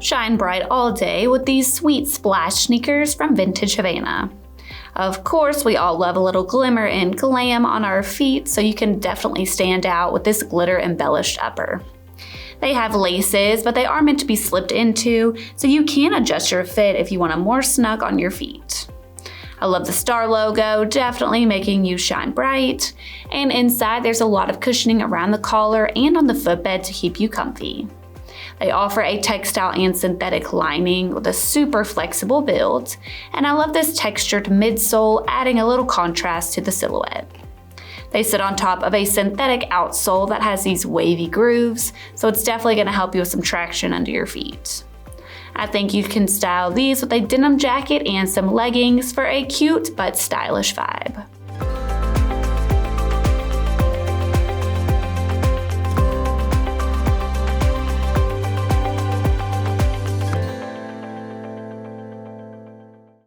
Shine bright all day with these sweet splash sneakers from Vintage Havana. Of course, we all love a little glimmer and glam on our feet, so you can definitely stand out with this glitter embellished upper. They have laces, but they are meant to be slipped into, so you can adjust your fit if you want a more snug on your feet. I love the star logo, definitely making you shine bright. And inside there's a lot of cushioning around the collar and on the footbed to keep you comfy. They offer a textile and synthetic lining with a super flexible build, and I love this textured midsole, adding a little contrast to the silhouette. They sit on top of a synthetic outsole that has these wavy grooves, so it's definitely going to help you with some traction under your feet. I think you can style these with a denim jacket and some leggings for a cute but stylish vibe.